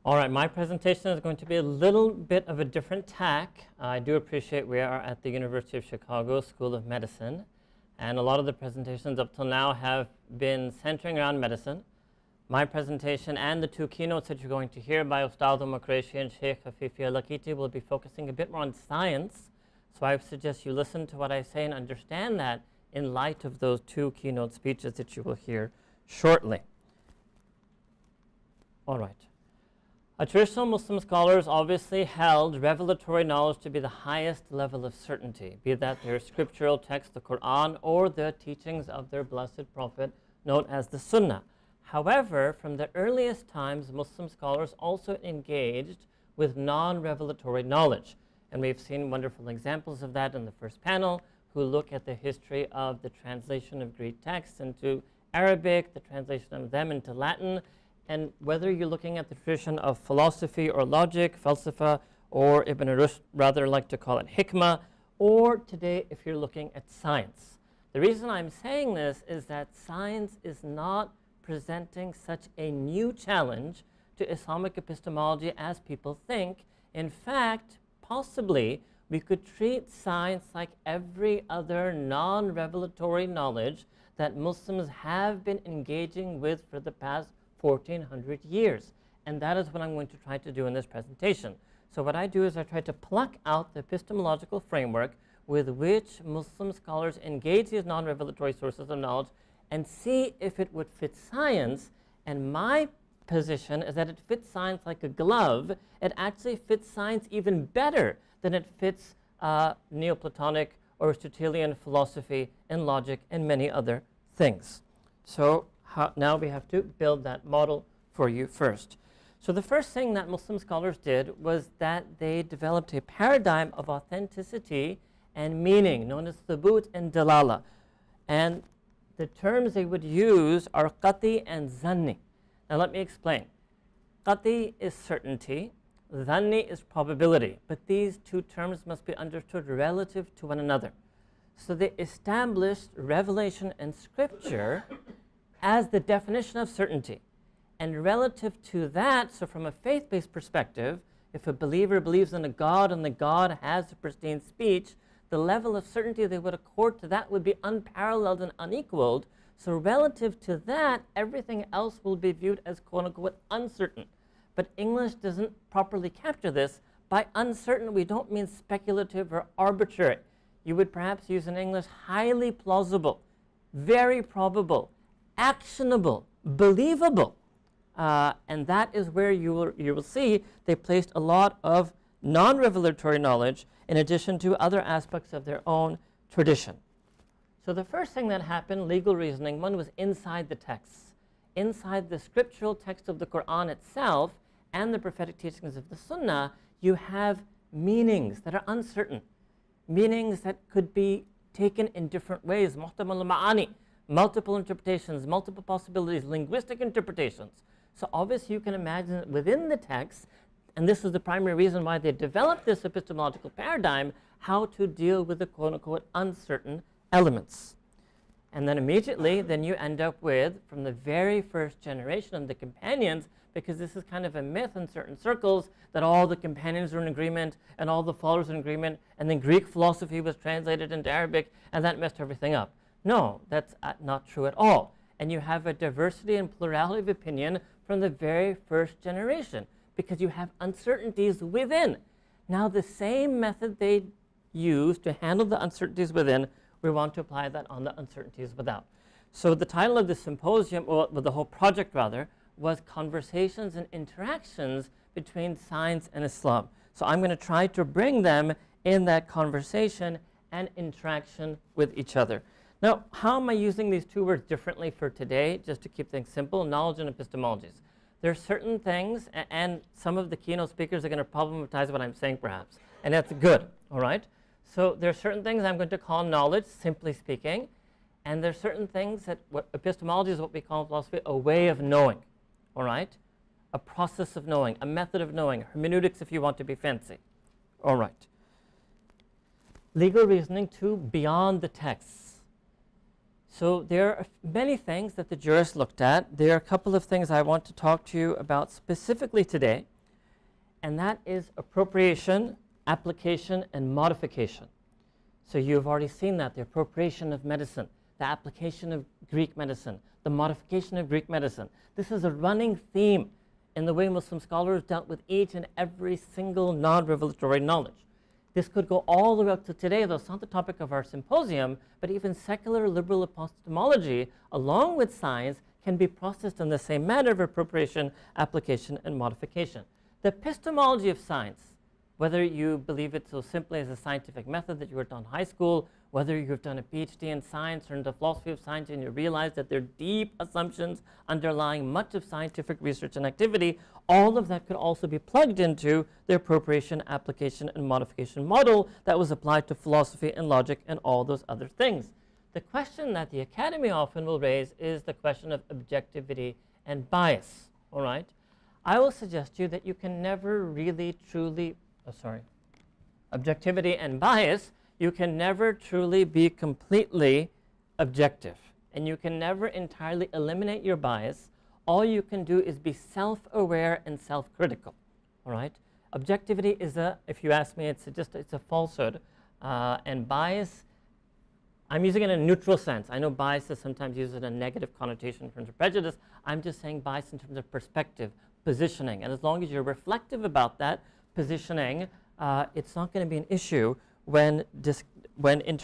All right, my presentation is going to be a little bit of a different tack. I do appreciate we are at the University of Chicago School of Medicine, and a lot of the presentations up till now have been centering around medicine. My presentation and the two keynotes that you're going to hear by Ustad Qureshi and Sheikh Afifi Al-Lakiti will be focusing a bit more on science. So I suggest you listen to what I say and understand that in light of those two keynote speeches that you will hear shortly. All right. Traditional Muslim scholars obviously held revelatory knowledge to be the highest level of certainty, be that their scriptural text, the Quran, or the teachings of their blessed prophet, known as the Sunnah. However, from the earliest times, Muslim scholars also engaged with non-revelatory knowledge. And we've seen wonderful examples of that in the first panel, who look at the history of the translation of Greek texts into Arabic, the translation of them into Latin. And whether you're looking at the tradition of philosophy or logic, falsafa, or Ibn Rushd rather like to call it hikmah, or today if you're looking at science. The reason I'm saying this is that science is not presenting such a new challenge to Islamic epistemology as people think. In fact, possibly we could treat science like every other non-revelatory knowledge that Muslims have been engaging with for the past 1400 years, and that is what I'm going to try to do in this presentation. So what I do is I try to pluck out the epistemological framework with which Muslim scholars engage these non-revelatory sources of knowledge and see if it would fit science. And my position is that it fits science like a glove. It actually fits science even better than it fits Neoplatonic or Aristotelian philosophy and logic and many other things. So now we have to build that model for you first. So the first thing that Muslim scholars did was that they developed a paradigm of authenticity and meaning known as thubut and dalala. And the terms they would use are qati and zanni. Now let me explain. Qati is certainty, zanni is probability, but these two terms must be understood relative to one another. So they established revelation and scripture as the definition of certainty. And relative to that, so from a faith-based perspective, if a believer believes in a God and the God has a pristine speech, the level of certainty they would accord to that would be unparalleled and unequaled. So relative to that, everything else will be viewed as quote-unquote uncertain. But English doesn't properly capture this. By uncertain, we don't mean speculative or arbitrary. You would perhaps use in English highly plausible, very probable, actionable, believable. And that is where you will see they placed a lot of non-revelatory knowledge in addition to other aspects of their own tradition. So the first thing that happened, legal reasoning, one was inside the texts. Inside the scriptural text of the Quran itself and the prophetic teachings of the Sunnah, you have meanings that are uncertain, meanings that could be taken in different ways, muhtamal ma'ani, multiple interpretations, multiple possibilities, linguistic interpretations. So obviously you can imagine that within the text, and this is the primary reason why they developed this epistemological paradigm, how to deal with the quote-unquote uncertain elements. And then immediately, then you end up with, from the very first generation of the companions, because this is kind of a myth in certain circles, that all the companions are in agreement and all the followers are in agreement, and then Greek philosophy was translated into Arabic, and that messed everything up. No, that's not true at all. And you have a diversity and plurality of opinion from the very first generation because you have uncertainties within. Now the same method they used to handle the uncertainties within, we want to apply that on the uncertainties without. So the title of the symposium, or the whole project rather, was Conversations and Interactions Between Science and Islam. So I'm going to try to bring them in that conversation and interaction with each other. Now, how am I using these two words differently for today, just to keep things simple? Knowledge and epistemologies. There are certain things, and some of the keynote speakers are going to problematize what I'm saying perhaps, and that's good, all right? So there are certain things I'm going to call knowledge, simply speaking, and there are certain things that epistemology is what we call in philosophy a way of knowing, all right? A process of knowing, a method of knowing, hermeneutics if you want to be fancy, all right? Legal reasoning too, beyond the texts. So there are many things that the jurists looked at. There are a couple of things I want to talk to you about specifically today. and that is appropriation, application, and modification. So you've already seen that, the appropriation of medicine, the application of Greek medicine, the modification of Greek medicine. This is a running theme in the way Muslim scholars dealt with each and every single non-revelatory knowledge. This could go all the way up to today, though it's not the topic of our symposium, but even secular liberal epistemology, along with science, can be processed in the same manner of appropriation, application, and modification. The epistemology of science, whether you believe it so simply as a scientific method that you were taught in high school, whether you've done a PhD in science or in the philosophy of science and you realize that there are deep assumptions underlying much of scientific research and activity, all of that could also be plugged into the appropriation, application, and modification model that was applied to philosophy and logic and all those other things. The question that the academy often will raise is the question of objectivity and bias, all right? I will suggest to you that you can never really truly, objectivity and bias, you can never truly be completely objective, and you can never entirely eliminate your bias. All you can do is be self-aware and self-critical, all right? Objectivity is if you ask me, it's a falsehood, and bias, I'm using it in a neutral sense. I know bias is sometimes used in a negative connotation in terms of prejudice. I'm just saying bias in terms of perspective, positioning, and as long as you're reflective about that positioning, it's not going to be an issue when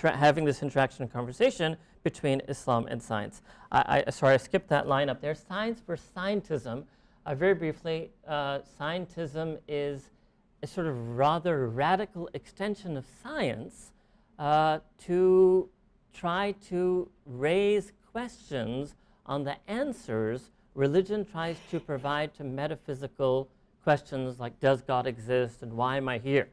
having this interaction and conversation between Islam and science. Sorry, I skipped that line up there. Science for scientism. Very briefly, scientism is a sort of rather radical extension of science to try to raise questions on the answers religion tries to provide to metaphysical questions like, does God exist and why am I here?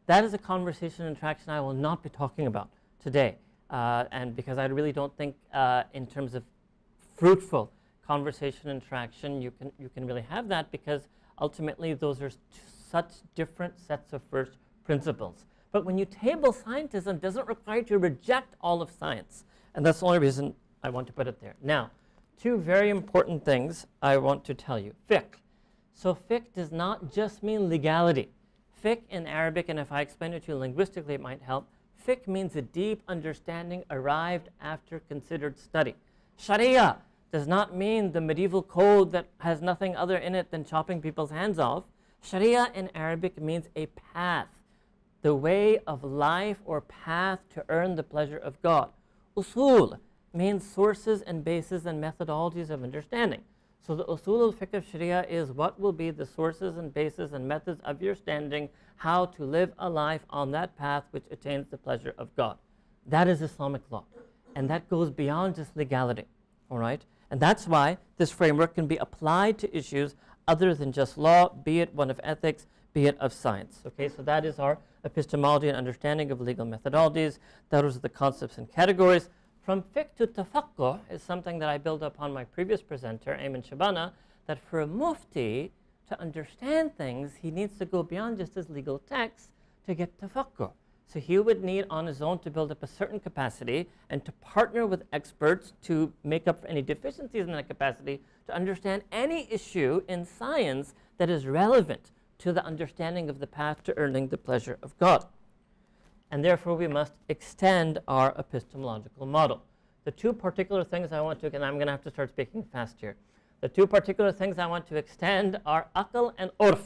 That is a conversation and interaction I will not be talking about today. And because I really don't think in terms of fruitful conversation and interaction, you can really have that, because ultimately those are such different sets of first principles. But when you table scientism, it doesn't require you to reject all of science. And that's the only reason I want to put it there. Now, two very important things I want to tell you. Fiqh. So fiqh does not just mean legality. Fiqh in Arabic, and if I explain it to you linguistically, it might help. Fiqh means a deep understanding arrived after considered study. Sharia does not mean the medieval code that has nothing other in it than chopping people's hands off. Sharia in Arabic means a path, the way of life or path to earn the pleasure of God. Usul means sources and bases and methodologies of understanding. So the usul al-fiqh of Sharia is what will be the sources and bases and methods of your understanding how to live a life on that path which attains the pleasure of God. That is Islamic law. And that goes beyond just legality, all right? And that's why this framework can be applied to issues other than just law, be it one of ethics, be it of science. Okay, so that is our epistemology and understanding of legal methodologies. Those are the concepts and categories. From fiqh to tafaqquh is something that I built upon my previous presenter, Ayman Shabana, that for a mufti to understand things, he needs to go beyond just his legal text to get tafaqquh. So he would need on his own to build up a certain capacity and to partner with experts to make up for any deficiencies in that capacity to understand any issue in science that is relevant to the understanding of the path to earning the pleasure of God. And therefore we must extend our epistemological model. The two particular things I want to, and I'm going to have to start speaking fast here. The two particular things I want to extend are aql and urf.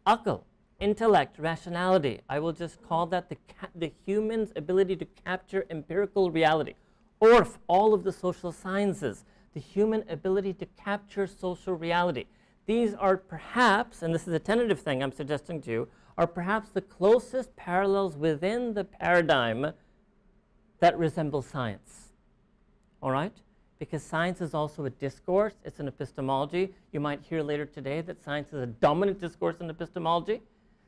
Aql, intellect, rationality. I will just call that the human's ability to capture empirical reality. Urf, all of the social sciences, the human ability to capture social reality. These are perhaps, and this is a tentative thing I'm suggesting to you, are perhaps the closest parallels within the paradigm that resemble science. All right? Because science is also a discourse, it's an epistemology. You might hear later today that science is a dominant discourse in epistemology.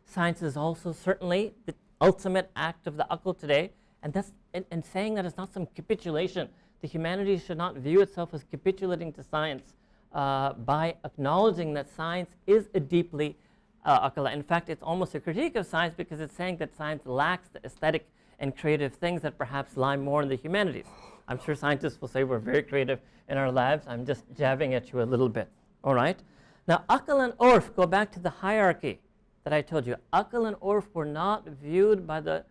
Science is also certainly the ultimate act of the aql today, and saying that it's not some capitulation. The humanities should not view itself as capitulating to science by acknowledging that science is a deeply aql. In fact, it's almost a critique of science because it's saying that science lacks the aesthetic and creative things that perhaps lie more in the humanities. I'm sure scientists will say we're very creative in our labs. I'm just jabbing at you a little bit, all right? Now, aql and urf go back to the hierarchy that I told you, aql and urf were not viewed by the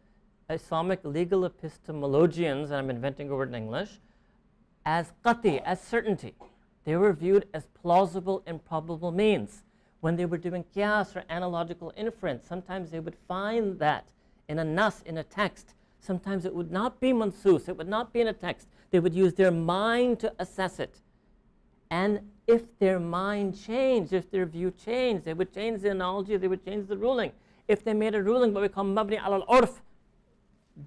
Islamic legal epistemologians, and I'm inventing a word in English, as qati, as certainty. They were viewed as plausible and probable means. When they were doing qiyas or analogical inference, sometimes they would find that in a nas, in a text. Sometimes it would not be mansus, it would not be in a text. They would use their mind to assess it. And if their mind changed, if their view changed, they would change the analogy, they would change the ruling. If they made a ruling, what we call mabni al-urf,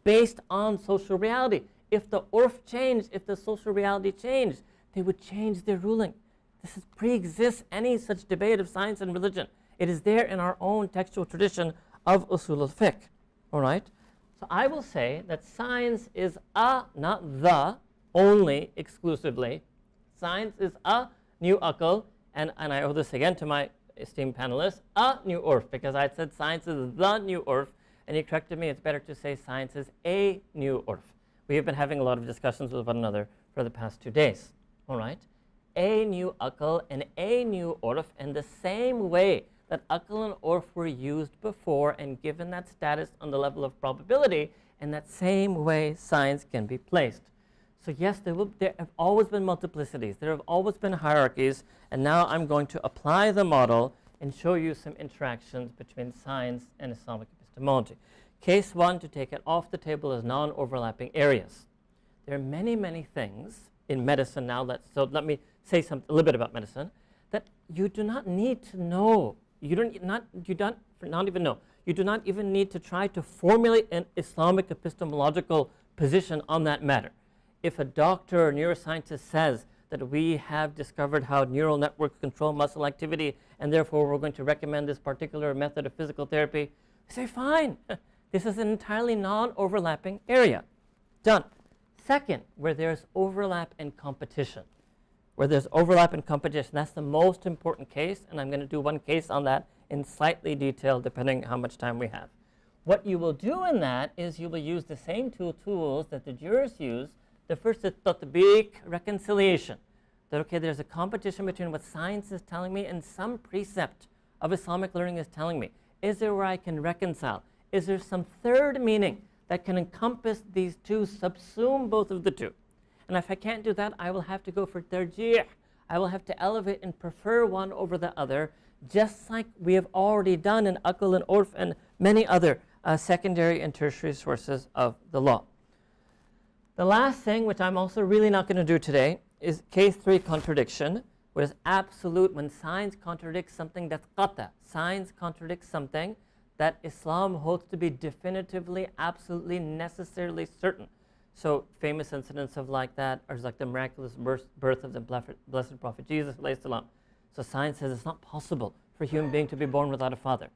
based on social reality. If the urf changed, if the social reality changed, they would change their ruling. This pre-exists any such debate of science and religion. It is there in our own textual tradition of usul al-fiqh. All right? So I will say that science is not the, only, exclusively. Science is a new aql, and I owe this again to my esteemed panelists, a new urf, because I said science is the new urf, and he corrected me, it's better to say science is a new urf. We have been having a lot of discussions with one another for the past 2 days. All right? A new aql and a new urf, in the same way that aql and urf were used before and given that status on the level of probability, in that same way science can be placed. So yes, there have always been multiplicities, there have always been hierarchies, and now I'm going to apply the model and show you some interactions between science and Islamic epistemology. Case 1, to take it off the table, is non-overlapping areas. There are many, many things in medicine now, so let me say a little bit about medicine, that you do not need to know. You do not even need to try to formulate an Islamic epistemological position on that matter. If a doctor or neuroscientist says that we have discovered how neural networks control muscle activity and therefore we're going to recommend this particular method of physical therapy, say fine. This is an entirely non-overlapping area. Done. Second, where there's overlap and competition. Where there's overlap and competition, that's the most important case, and I'm going to do one case on that in slightly detail depending how much time we have. What you will do in that is you will use the same two tools that the jurors use. The first is tatbiq, reconciliation. That, okay, there's a competition between what science is telling me and some precept of Islamic learning is telling me. Is there where I can reconcile? Is there some third meaning that can encompass these two, subsume both of the two? And if I can't do that, I will have to go for tarjih. I will have to elevate and prefer one over the other, just like we have already done in aql and urf and many other secondary and tertiary sources of the law. The last thing, which I'm also really not going to do today, is case 3, contradiction, which is absolute when science contradicts something that's qata. Science contradicts something that Islam holds to be definitively, absolutely, necessarily certain. So famous incidents of like that are like the miraculous birth of the blessed Prophet Jesus. So science says it's not possible for a human being to be born without a father.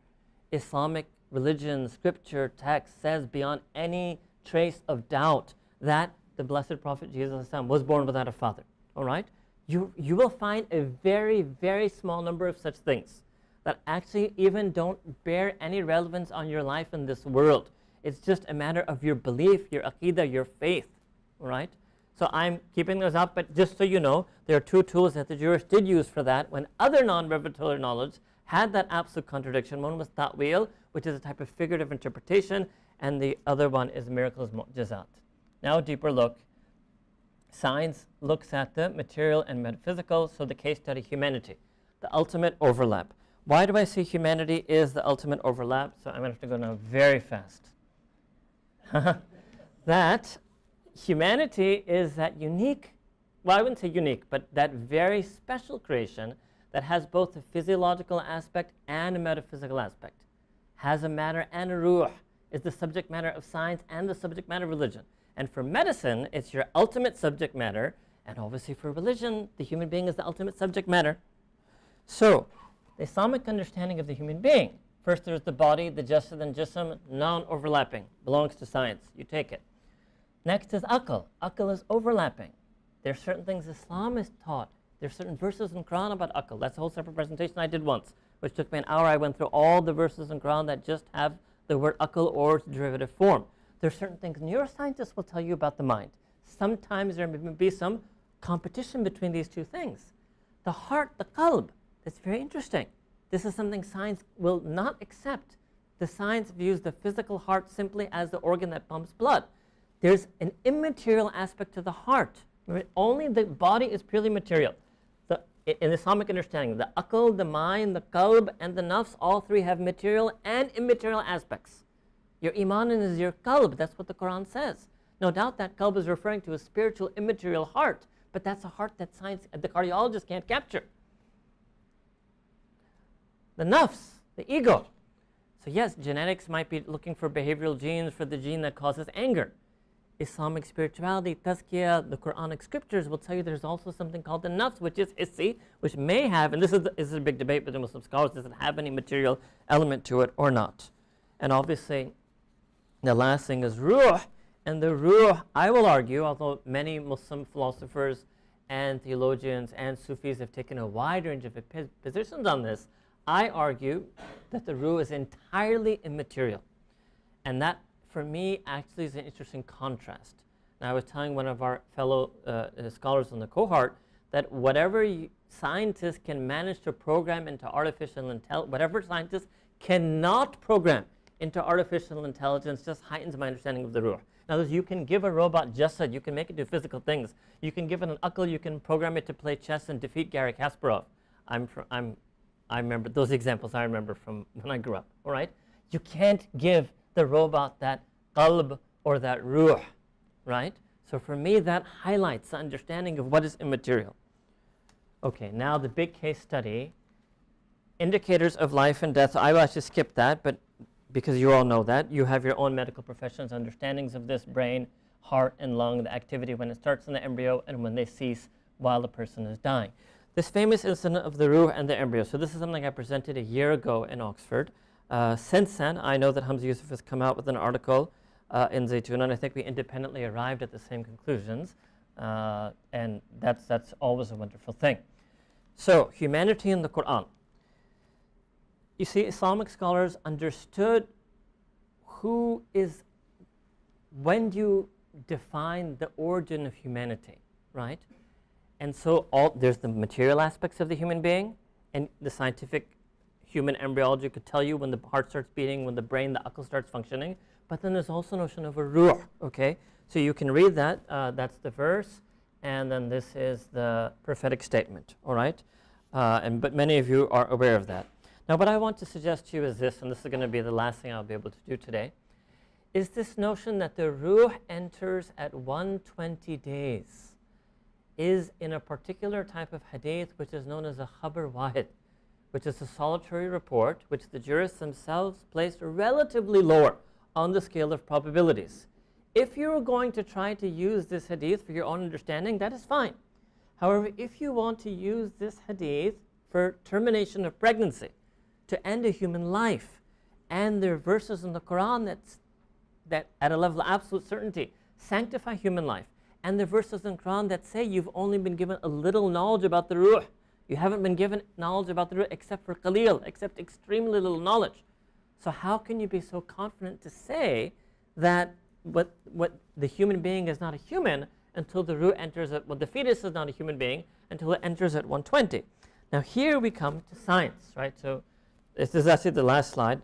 Islamic religion, scripture, text says beyond any trace of doubt that the blessed Prophet Jesus was born without a father. All right? You will find a very, very small number of such things that actually even don't bear any relevance on your life in this world. It's just a matter of your belief, your aqidah, your faith. All right? So I'm keeping those up, but just so you know, there are two tools that the jurists did use for that when other non-revelatory knowledge had that absolute contradiction. One was ta'wil, which is a type of figurative interpretation, and the other one is miracles, mu'jizat. Now a deeper look. Science looks at the material and metaphysical, so the case study, humanity, the ultimate overlap. Why do I say humanity is the ultimate overlap? So I'm going to have to go now very fast. That humanity is that unique, well, I wouldn't say unique, but that very special creation that has both a physiological aspect and a metaphysical aspect, has a matter and a ruh, is the subject matter of science and the subject matter of religion. And for medicine, it's your ultimate subject matter, and obviously for religion, the human being is the ultimate subject matter. So, the Islamic understanding of the human being, first there's the body, the jasad and jism, non-overlapping, belongs to science, you take it. Next is aql. Aql is overlapping. There are certain things Islam is taught. There are certain verses in Quran about aql. That's a whole separate presentation I did once, which took me an hour. I went through all the verses in Quran that just have the word aql or its derivative form. There are certain things neuroscientists will tell you about the mind. Sometimes there may be some competition between these two things. The heart, the qalb, that's very interesting. This is something science will not accept. The science views the physical heart simply as the organ that pumps blood. There's an immaterial aspect to the heart. Right? Only the body is purely material. In Islamic understanding, the aql, the mind, the qalb, and the nafs, all three have material and immaterial aspects. Your iman is your qalb. That's what the Quran says. No doubt that qalb is referring to a spiritual, immaterial heart, but that's a heart that science, the cardiologist can't capture. The nafs, the ego. So yes, genetics might be looking for behavioral genes for the gene that causes anger. Islamic spirituality, tazkiyah, the Quranic scriptures will tell you there's also something called the nafs, which is hissi, which may have, and this is a big debate between Muslim scholars, does it have any material element to it or not? And obviously, the last thing is ruh, and the ruh, I will argue, although many Muslim philosophers and theologians and Sufis have taken a wide range of positions on this, I argue that the ruh is entirely immaterial. And that, for me, actually is an interesting contrast. Now, I was telling one of our fellow scholars in the cohort that whatever scientists can manage to program into artificial intelligence, whatever scientists cannot program into artificial intelligence just heightens my understanding of the ruh. In other words, you can give a robot jasad, you can make it do physical things. You can give it an aql, you can program it to play chess and defeat Garry Kasparov. I remember those examples I remember from when I grew up, all right? You can't give the robot that qalb or that ruh, right? So for me, that highlights the understanding of what is immaterial. Okay, now the big case study, indicators of life and death. I will actually skip that, but because you all know that, you have your own medical professions, understandings of this brain, heart, and lung, the activity when it starts in the embryo and when they cease while the person is dying. This famous incident of the ruh and the embryo. So this is something I presented a year ago in Oxford. Since then, I know that Hamza Yusuf has come out with an article in Zaytuna, and I think we independently arrived at the same conclusions, and that's always a wonderful thing. So, humanity in the Quran. You see, Islamic scholars understood when you define the origin of humanity, right? And so there's the material aspects of the human being, and the scientific human embryology could tell you when the heart starts beating, when the brain, the aql starts functioning. But then there's also a notion of a ruh, okay? So you can read that. That's the verse, and then this is the prophetic statement, all right? But many of you are aware of that. Now, what I want to suggest to you is this, and this is going to be the last thing I'll be able to do today, is this notion that the ruh enters at 120 days. Is in a particular type of hadith which is known as a khabar wahid, which is a solitary report which the jurists themselves placed relatively lower on the scale of probabilities. If you're going to try to use this hadith for your own understanding, that is fine. However, if you want to use this hadith for termination of pregnancy, to end a human life, and there are verses in the Quran that at a level of absolute certainty sanctify human life, and the verses in the Quran that say you've only been given a little knowledge about the ruh. You haven't been given knowledge about the ruh except for qalil, except extremely little knowledge. So how can you be so confident to say that what the human being is not a human until the ruh enters at, the fetus is not a human being until it enters at 120. Now here we come to science, right? So this is actually the last slide.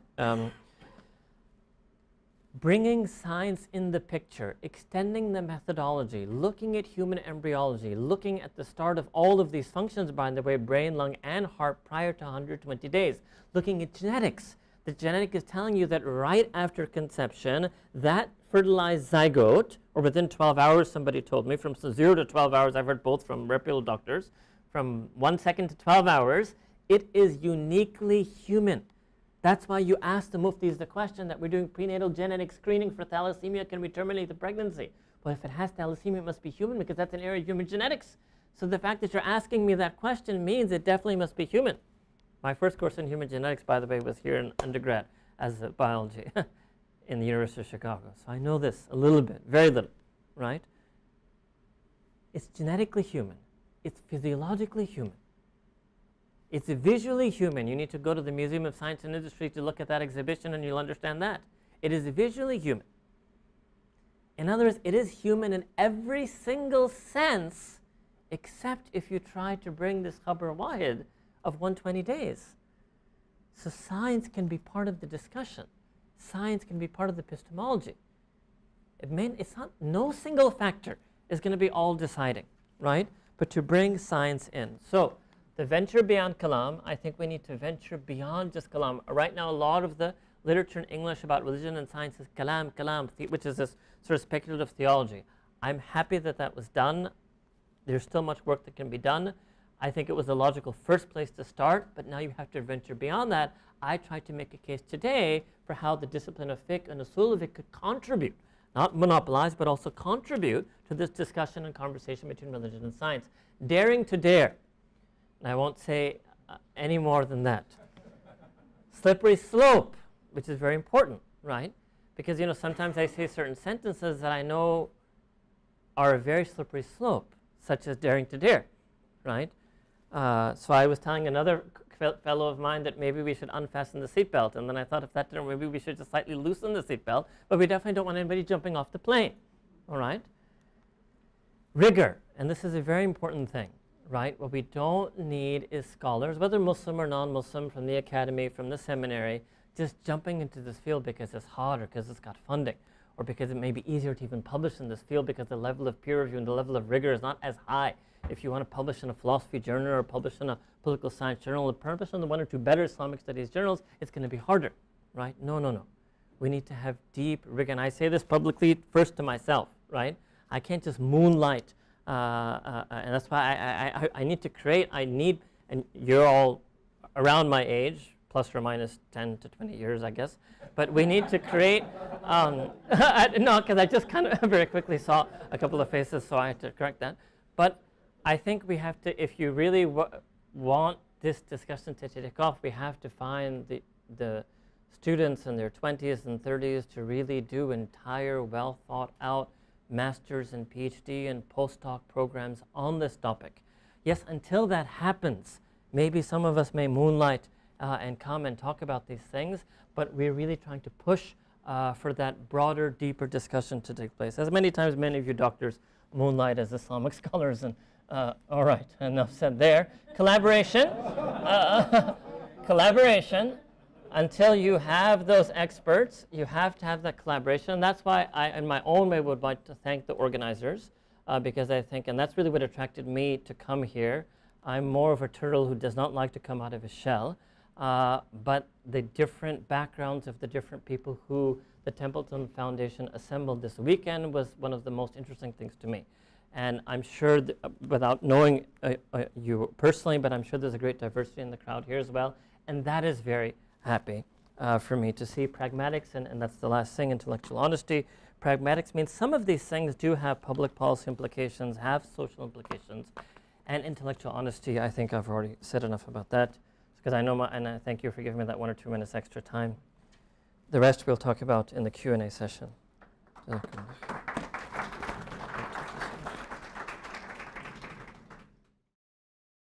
Bringing science in the picture, extending the methodology, looking at human embryology, looking at the start of all of these functions, by the way, brain, lung, and heart prior to 120 days, looking at genetics. The genetic is telling you that right after conception, that fertilized zygote, or within 12 hours, somebody told me, from 0 to 12 hours, I've heard both from reputable doctors, from 1 second to 12 hours, it is uniquely human. That's why you ask the muftis the question that we're doing prenatal genetic screening for thalassemia, can we terminate the pregnancy? Well, if it has thalassemia, it must be human because that's an area of human genetics. So the fact that you're asking me that question means it definitely must be human. My first course in human genetics, by the way, was here in undergrad as a biology in the University of Chicago. So I know this a little bit, very little, right? It's genetically human. It's physiologically human. It's visually human. You need to go to the Museum of Science and Industry to look at that exhibition and you'll understand that. It is visually human. In other words, it is human in every single sense except if you try to bring this khabar wahid of 120 days. So science can be part of the discussion. Science can be part of the epistemology. It's not, no single factor is going to be all deciding, right? But to bring science in. So the venture beyond kalam, I think we need to venture beyond just kalam. Right now, a lot of the literature in English about religion and science is kalam, which is this sort of speculative theology. I'm happy that that was done. There's still much work that can be done. I think it was a logical first place to start, but now you have to venture beyond that. I tried to make a case today for how the discipline of fiqh and usul of fiqh could contribute, not monopolize, but also contribute to this discussion and conversation between religion and science. Daring to dare. And I won't say any more than that. Slippery slope, which is very important, right? Because, you know, sometimes I say certain sentences that I know are a very slippery slope, such as daring to dare, right? So I was telling another fellow of mine that maybe we should unfasten the seatbelt, and then I thought if that didn't, maybe we should just slightly loosen the seatbelt, but we definitely don't want anybody jumping off the plane, all right? Rigor, and this is a very important thing, right? What we don't need is scholars, whether Muslim or non-Muslim, from the academy, from the seminary, just jumping into this field because it's hot or because it's got funding, or because it may be easier to even publish in this field because the level of peer review and the level of rigor is not as high. If you want to publish in a philosophy journal or publish in a political science journal or publish in the one or two better Islamic studies journals, it's going to be harder, right? No, no, no. We need to have deep rigor, and I say this publicly first to myself, right? I can't just moonlight, and that's why I need to create, and you're all around my age, plus or minus 10 to 20 years, I guess. But we need to create, no, because I just kind of very quickly saw a couple of faces, so I had to correct that. But I think we have to, if you really want this discussion to take off, we have to find the students in their 20s and 30s to really do entire, well thought out master's and PhD and postdoc programs on this topic. Yes, until that happens, maybe some of us may moonlight and come and talk about these things, but we're really trying to push for that broader, deeper discussion to take place. As many times many of you doctors moonlight as Islamic scholars, and all right, enough said there. Collaboration, collaboration. Until you have those experts, you have to have that collaboration. And that's why I, in my own way, would like to thank the organizers, because I think, and that's really what attracted me to come here. I'm more of a turtle who does not like to come out of his shell. But the different backgrounds of the different people who the Templeton Foundation assembled this weekend was one of the most interesting things to me. And I'm sure, without knowing you personally, but I'm sure there's a great diversity in the crowd here as well. And that is very happy for me to see pragmatics, and that's the last thing, intellectual honesty. Pragmatics means some of these things do have public policy implications, have social implications. And intellectual honesty, I think I've already said enough about that. Because I know, and I thank you for giving me that 1 or 2 minutes extra time. The rest we'll talk about in the Q&A session.